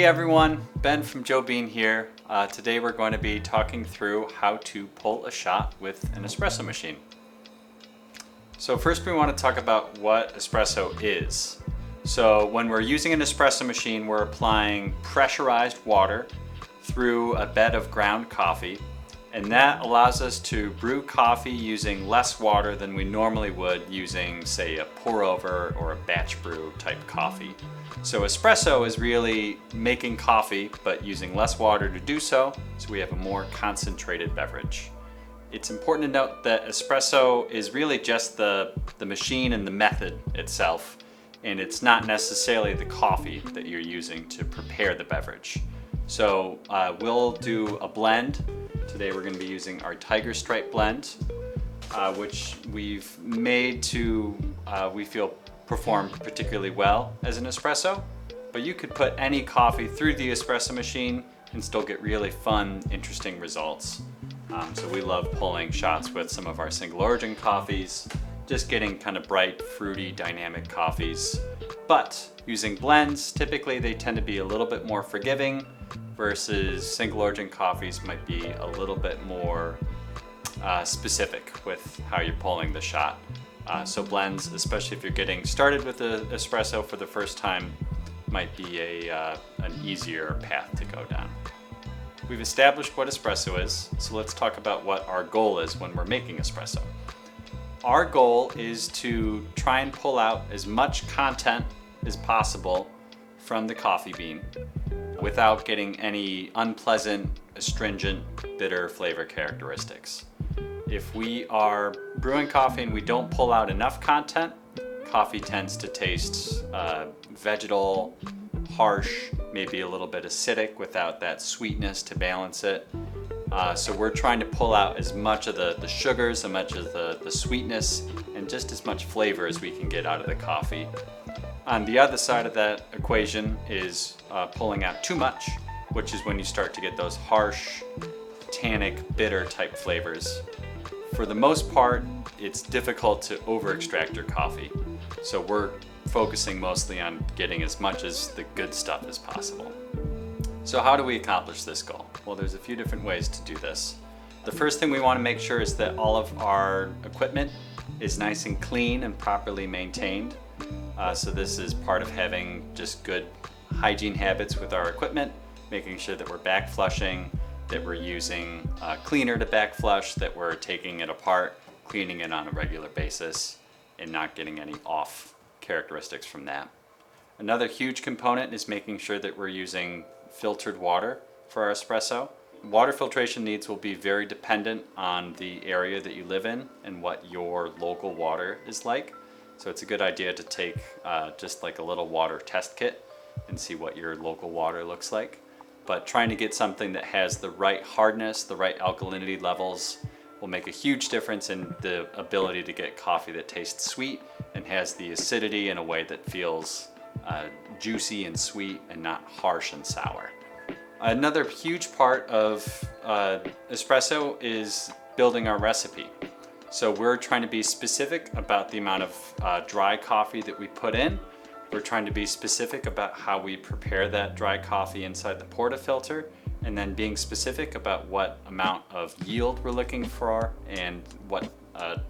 Hey everyone, Ben from Joe Bean here. Today we're going to be talking through how to pull a shot with an espresso machine. So first we want to talk about what espresso is. So when we're using an espresso machine, we're applying pressurized water through a bed of ground coffee, and that allows us to brew coffee using less water than we normally would using, say, a pour over or a batch brew type coffee. So espresso is really making coffee, but using less water to do so we have a more concentrated beverage. It's important to note that espresso is really just the machine and the method itself, and it's not necessarily the coffee that you're using to prepare the beverage. So we'll do a blend. Today we're going to be using our Tiger Stripe blend, which we've made to, we feel, perform particularly well as an espresso. But you could put any coffee through the espresso machine and still get really fun, interesting results. So we love pulling shots with some of our single origin coffees, just getting kind of bright, fruity, dynamic coffees. But using blends, typically they tend to be a little bit more forgiving, versus single origin coffees might be a little bit more specific with how you're pulling the shot. So blends, especially if you're getting started with the espresso for the first time, might be an easier path to go down. We've established what espresso is, so let's talk about what our goal is when we're making espresso. Our goal is to try and pull out as much content as possible from the coffee bean without getting any unpleasant, astringent, bitter flavor characteristics. If we are brewing coffee and we don't pull out enough content, coffee tends to taste vegetal, harsh, maybe a little bit acidic without that sweetness to balance it. So we're trying to pull out as much of the sugars, as much of the sweetness, and just as much flavor as we can get out of the coffee. On the other side of that equation is pulling out too much, which is when you start to get those harsh, tannic, bitter type flavors. For the most part, it's difficult to over-extract your coffee. So we're focusing mostly on getting as much as the good stuff as possible. So how do we accomplish this goal? Well, there's a few different ways to do this. The first thing we want to make sure is that all of our equipment is nice and clean and properly maintained. So this is part of having just good hygiene habits with our equipment, making sure that we're back flushing, that we're using a cleaner to back flush, that we're taking it apart, cleaning it on a regular basis, and not getting any off characteristics from that. Another huge component is making sure that we're using filtered water for our espresso. Water filtration needs will be very dependent on the area that you live in and what your local water is like. So it's a good idea to take just like a little water test kit and see what your local water looks like. But trying to get something that has the right hardness, the right alkalinity levels will make a huge difference in the ability to get coffee that tastes sweet and has the acidity in a way that feels juicy and sweet and not harsh and sour. Another huge part of espresso is building our recipe. So we're trying to be specific about the amount of dry coffee that we put in. We're trying to be specific about how we prepare that dry coffee inside the portafilter, and then being specific about what amount of yield we're looking for and what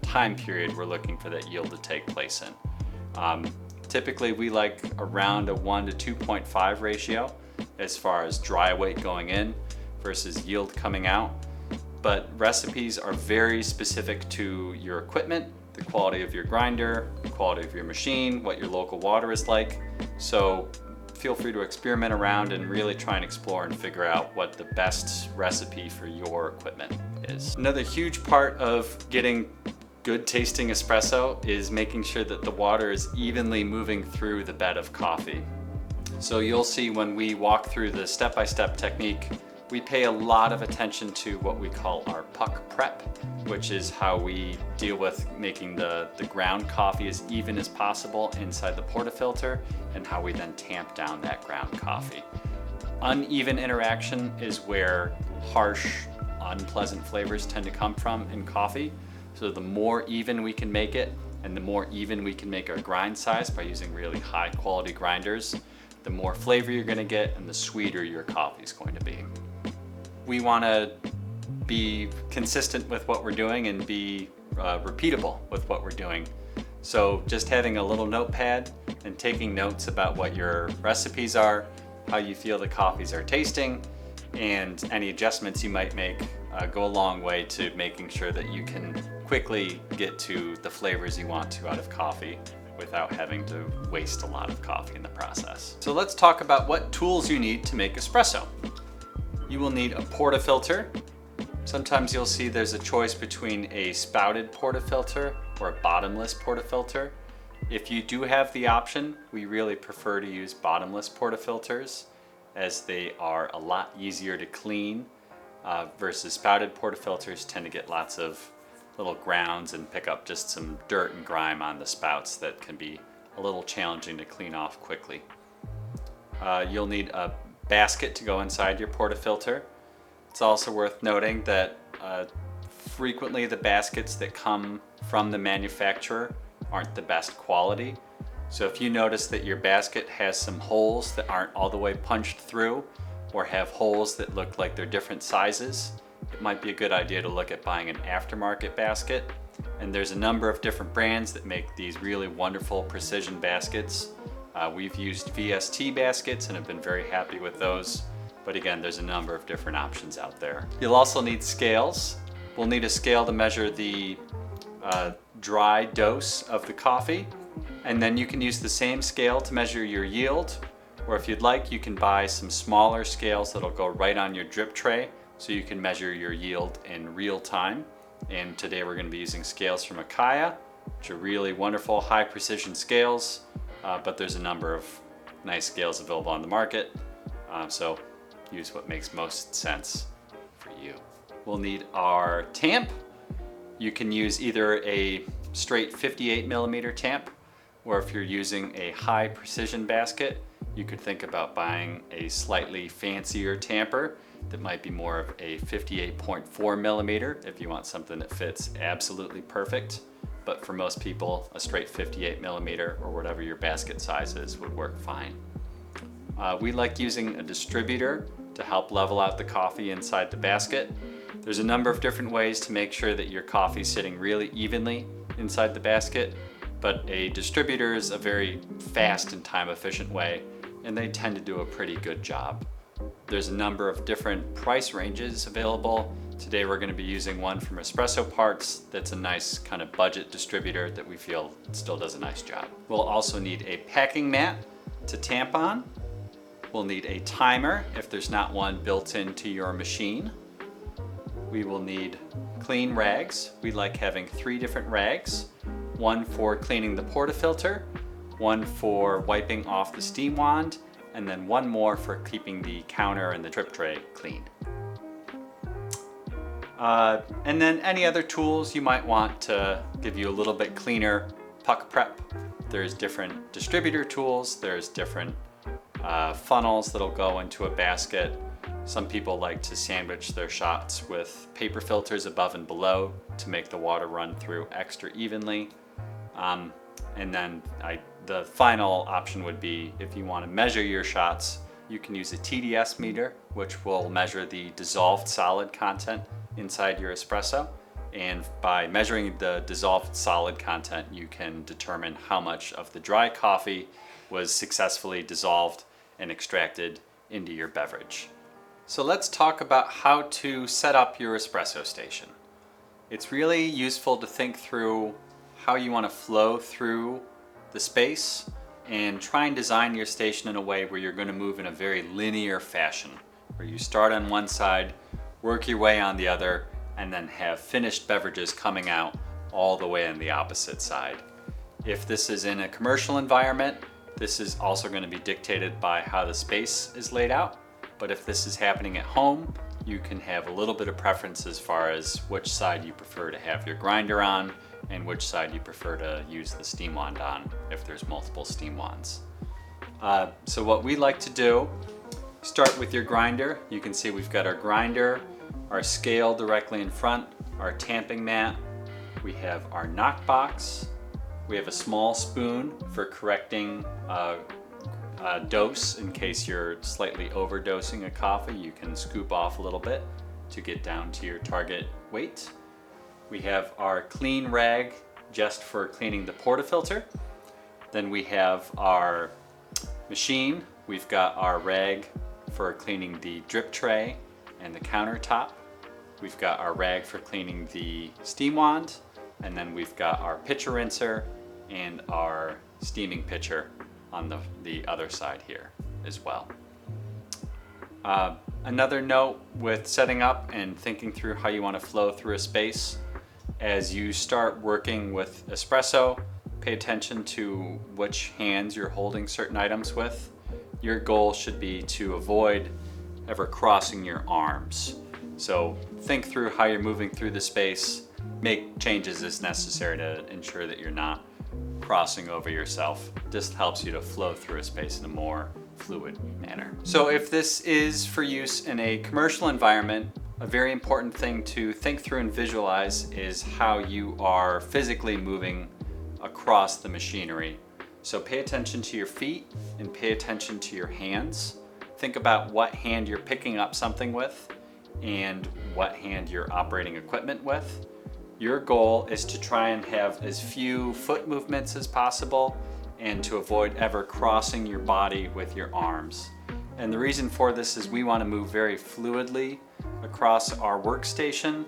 time period we're looking for that yield to take place in. Typically we like around a 1 to 2.5 ratio as far as dry weight going in versus yield coming out. But recipes are very specific to your equipment, the quality of your grinder, the quality of your machine, what your local water is like. So feel free to experiment around and really try and explore and figure out what the best recipe for your equipment is. Another huge part of getting good tasting espresso is making sure that the water is evenly moving through the bed of coffee. So you'll see when we walk through the step-by-step technique, we pay a lot of attention to what we call our puck prep, which is how we deal with making the ground coffee as even as possible inside the portafilter, and how we then tamp down that ground coffee. Uneven interaction is where harsh, unpleasant flavors tend to come from in coffee. So the more even we can make it, and the more even we can make our grind size by using really high quality grinders, the more flavor you're going to get and the sweeter your coffee is going to be. We want to be consistent with what we're doing and be repeatable with what we're doing. So just having a little notepad and taking notes about what your recipes are, how you feel the coffees are tasting, and any adjustments you might make go a long way to making sure that you can quickly get to the flavors you want to out of coffee without having to waste a lot of coffee in the process. So let's talk about what tools you need to make espresso. You will need a portafilter. Sometimes you'll see there's a choice between a spouted portafilter or a bottomless portafilter. If you do have the option, we really prefer to use bottomless portafilters as they are a lot easier to clean versus spouted portafilters tend to get lots of little grounds and pick up just some dirt and grime on the spouts that can be a little challenging to clean off quickly. You'll need a basket to go inside your portafilter. It's also worth noting that frequently the baskets that come from the manufacturer aren't the best quality. So if you notice that your basket has some holes that aren't all the way punched through or have holes that look like they're different sizes, it might be a good idea to look at buying an aftermarket basket. And there's a number of different brands that make these really wonderful precision baskets. We've used VST baskets and have been very happy with those. But again, there's a number of different options out there. You'll also need scales. We'll need a scale to measure the dry dose of the coffee. And then you can use the same scale to measure your yield. Or if you'd like, you can buy some smaller scales that'll go right on your drip tray so you can measure your yield in real time. And today we're going to be using scales from Akaya, which are really wonderful, high precision scales. But there's a number of nice scales available on the market. So use what makes most sense for you. We'll need our tamp. You can use either a straight 58 millimeter tamp, or if you're using a high precision basket, you could think about buying a slightly fancier tamper that might be more of a 58.4 millimeter if you want something that fits absolutely perfect. But for most people, a straight 58 millimeter or whatever your basket size is would work fine. We like using a distributor to help level out the coffee inside the basket. There's a number of different ways to make sure that your coffee is sitting really evenly inside the basket, but a distributor is a very fast and time efficient way, and they tend to do a pretty good job. There's a number of different price ranges available. Today we're going to be using one from Espresso Parts that's a nice kind of budget distributor that we feel still does a nice job. We'll also need a packing mat to tamp on. We'll need a timer if there's not one built into your machine. We will need clean rags. We like having 3 different rags. One for cleaning the portafilter, one for wiping off the steam wand, and then one more for keeping the counter and the drip tray clean. And then any other tools you might want to give you a little bit cleaner puck prep. There's different distributor tools, there's different funnels that'll go into a basket. Some people like to sandwich their shots with paper filters above and below to make the water run through extra evenly. And then the final option would be if you want to measure your shots, you can use a TDS meter, which will measure the dissolved solid content inside your espresso. And by measuring the dissolved solid content, you can determine how much of the dry coffee was successfully dissolved and extracted into your beverage. So let's talk about how to set up your espresso station. It's really useful to think through how you want to flow through the space and try and design your station in a way where you're going to move in a very linear fashion, where you start on one side, work your way on the other, and then have finished beverages coming out all the way on the opposite side. If this is in a commercial environment, this is also going to be dictated by how the space is laid out. But if this is happening at home, you can have a little bit of preference as far as which side you prefer to have your grinder on and which side you prefer to use the steam wand on if there's multiple steam wands. So what we like to do, start with your grinder. You can see we've got our grinder, our scale directly in front, our tamping mat, we have our knock box, we have a small spoon for correcting dose. In case you're slightly overdosing a coffee, you can scoop off a little bit to get down to your target weight. We have our clean rag just for cleaning the portafilter. Then we have our machine. We've got our rag for cleaning the drip tray and the countertop. We've got our rag for cleaning the steam wand. And then we've got our pitcher rinser and our steaming pitcher on the other side here as well. Another note with setting up and thinking through how you want to flow through a space. As you start working with espresso, pay attention to which hands you're holding certain items with. Your goal should be to avoid ever crossing your arms. So think through how you're moving through the space. Make changes as necessary to ensure that you're not crossing over yourself. This helps you to flow through a space in a more fluid manner. So if this is for use in a commercial environment, a very important thing to think through and visualize is how you are physically moving across the machinery. So pay attention to your feet and pay attention to your hands. Think about what hand you're picking up something with and what hand you're operating equipment with. Your goal is to try and have as few foot movements as possible and to avoid ever crossing your body with your arms. And the reason for this is we want to move very fluidly across our workstation,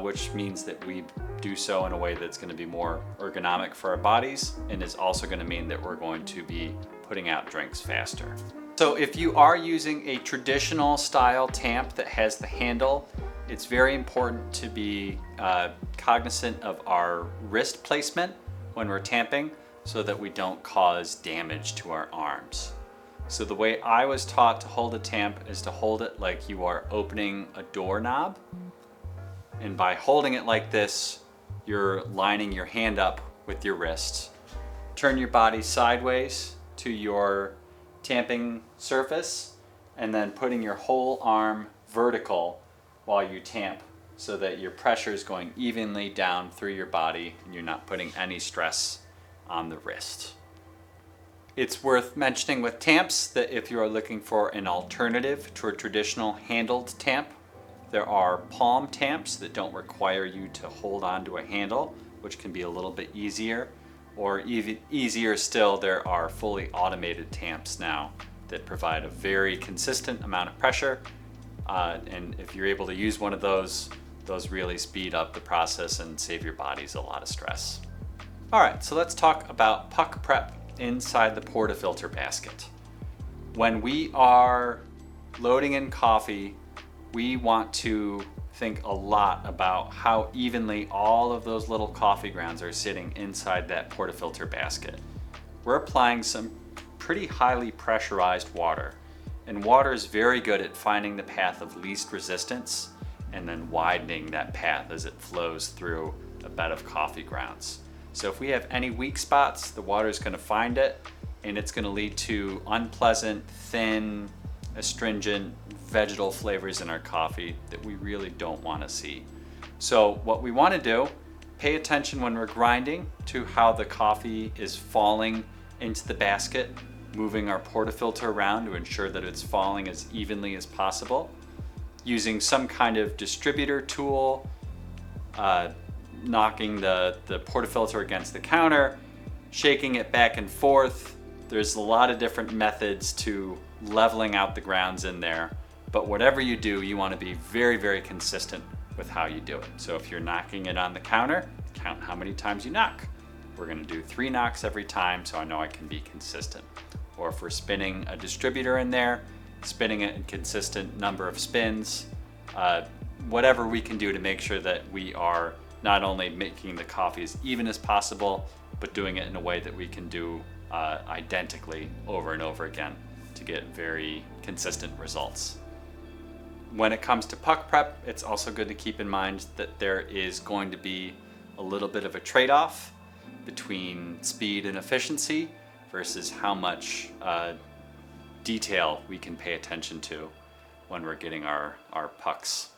which means that we do so in a way that's going to be more ergonomic for our bodies and is also going to mean that we're going to be putting out drinks faster. So if you are using a traditional style tamp that has the handle, it's very important to be cognizant of our wrist placement when we're tamping so that we don't cause damage to our arms. So the way I was taught to hold a tamp is to hold it like you are opening a doorknob. And by holding it like this, you're lining your hand up with your wrist. Turn your body sideways to your tamping surface and then putting your whole arm vertical while you tamp so that your pressure is going evenly down through your body and you're not putting any stress on the wrist. It's worth mentioning with tamps that if you are looking for an alternative to a traditional handled tamp, there are palm tamps that don't require you to hold on to a handle, which can be a little bit easier. Or even easier still, there are fully automated tamps now that provide a very consistent amount of pressure. And if you're able to use one of those really speed up the process and save your bodies a lot of stress. All right, so let's talk about puck prep inside the portafilter basket. When we are loading in coffee, we want to think a lot about how evenly all of those little coffee grounds are sitting inside that portafilter basket. We're applying some pretty highly pressurized water, and water is very good at finding the path of least resistance and then widening that path as it flows through a bed of coffee grounds. So if we have any weak spots, the water is going to find it, and it's going to lead to unpleasant, thin, astringent, vegetal flavors in our coffee that we really don't want to see. So what we want to do, pay attention when we're grinding to how the coffee is falling into the basket, moving our portafilter around to ensure that it's falling as evenly as possible. Using some kind of distributor tool, knocking the portafilter against the counter, shaking it back and forth. There's a lot of different methods to leveling out the grounds in there, but whatever you do, you want to be very, very consistent with how you do it. So if you're knocking it on the counter, count how many times you knock. We're going to do 3 knocks every time, so I know I can be consistent. Or if we're spinning a distributor in there, spinning it in consistent number of spins, whatever we can do to make sure that we are not only making the coffee as even as possible, but doing it in a way that we can do identically over and over again to get very consistent results. When it comes to puck prep, it's also good to keep in mind that there is going to be a little bit of a trade-off between speed and efficiency versus how much detail we can pay attention to when we're getting our pucks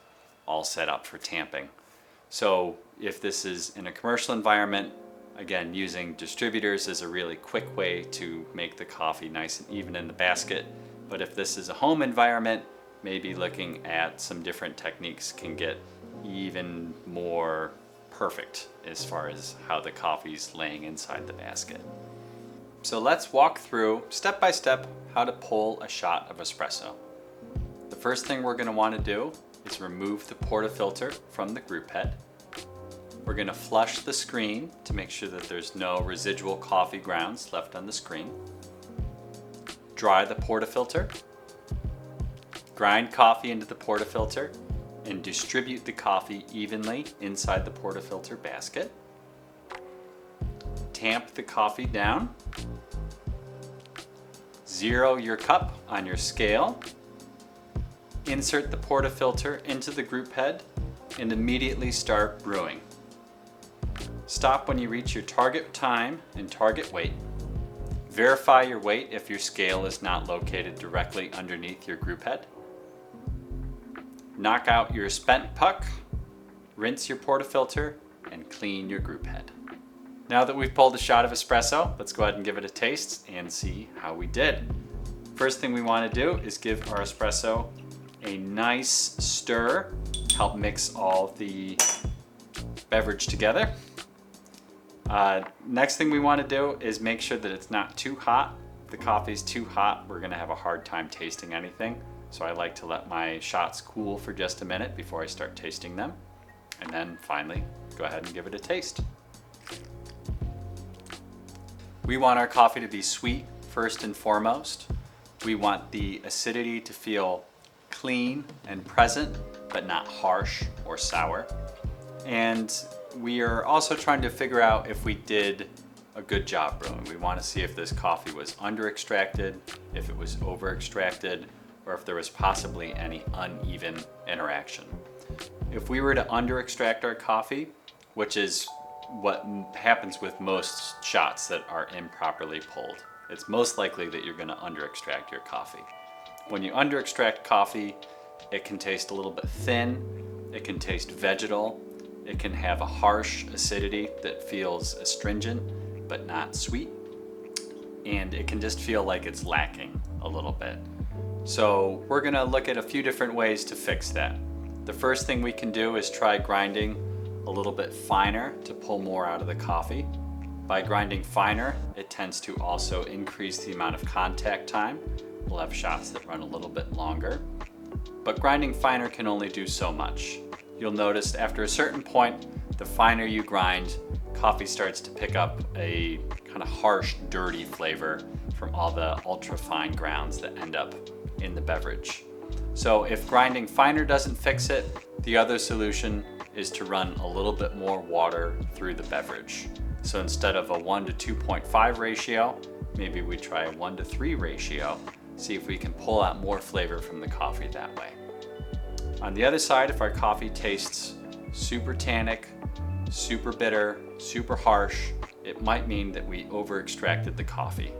all set up for tamping. So if this is in a commercial environment, Again, using distributors is a really quick way to make the coffee nice and even in the basket. But if this is a home environment, maybe looking at some different techniques can get even more perfect as far as how the coffee's laying inside the basket. So let's walk through step by step how to pull a shot of espresso. The first thing we're going to want to do is remove the portafilter from the group head. We're going to flush the screen to make sure that there's no residual coffee grounds left on the screen. Dry the portafilter. Grind coffee into the portafilter and distribute the coffee evenly inside the portafilter basket. Tamp the coffee down. Zero your cup on your scale. Insert the portafilter into the group head and immediately start brewing. Stop when you reach your target time and target weight. Verify your weight if your scale is not located directly underneath your group head. Knock out your spent puck, rinse your portafilter, and clean your group head. Now that we've pulled a shot of espresso, let's go ahead and give it a taste and see how we did. First thing we want to do is give our espresso a nice stir, help mix all the beverage together. Next thing we want to do is make sure that it's not too hot. If the coffee's too hot, we're going to have a hard time tasting anything. So I like to let my shots cool for just a minute before I start tasting them. And then finally, go ahead and give it a taste. We want our coffee to be sweet first and foremost. We want the acidity to feel clean and present, but not harsh or sour. And we are also trying to figure out if we did a good job brewing. We want to see if this coffee was under extracted, if it was over extracted, or if there was possibly any uneven interaction. If we were to under extract our coffee, which is what happens with most shots that are improperly pulled, it's most likely that you're going to under extract your coffee. When you under extract coffee, it can taste a little bit thin, it can taste vegetal, it can have a harsh acidity that feels astringent but not sweet, and it can just feel like it's lacking a little bit. So we're going to look at a few different ways to fix that. The first thing we can do is try grinding a little bit finer to pull more out of the coffee. By grinding finer, it tends to also increase the amount of contact time. We'll have shots that run a little bit longer. But grinding finer can only do so much. You'll notice after a certain point, the finer you grind, coffee starts to pick up a kind of harsh, dirty flavor from all the ultra fine grounds that end up in the beverage. So if grinding finer doesn't fix it, the other solution is to run a little bit more water through the beverage. So instead of a 1 to 2.5 ratio, maybe we try a 1 to 3 ratio, see if we can pull out more flavor from the coffee that way. On the other side, if our coffee tastes super tannic, super bitter, super harsh, it might mean that we over extracted the coffee.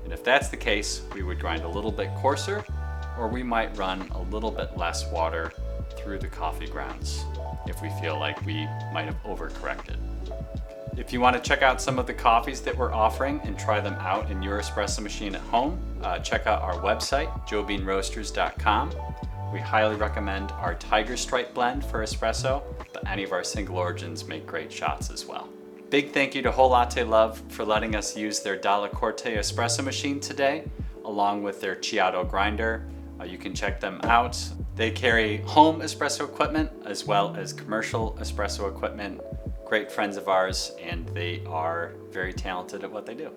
And if that's the case, we would grind a little bit coarser, or we might run a little bit less water through the coffee grounds if we feel like we might have overcorrected. If you want to check out some of the coffees that we're offering and try them out in your espresso machine at home, check out our website, joebeanroasters.com. We highly recommend our Tiger Stripe blend for espresso, but any of our single origins make great shots as well. Big thank you to Whole Latte Love for letting us use their Dalla Corte espresso machine today, along with their Chiato grinder. You can check them out. They carry home espresso equipment as well as commercial espresso equipment. Great friends of ours, and they are very talented at what they do.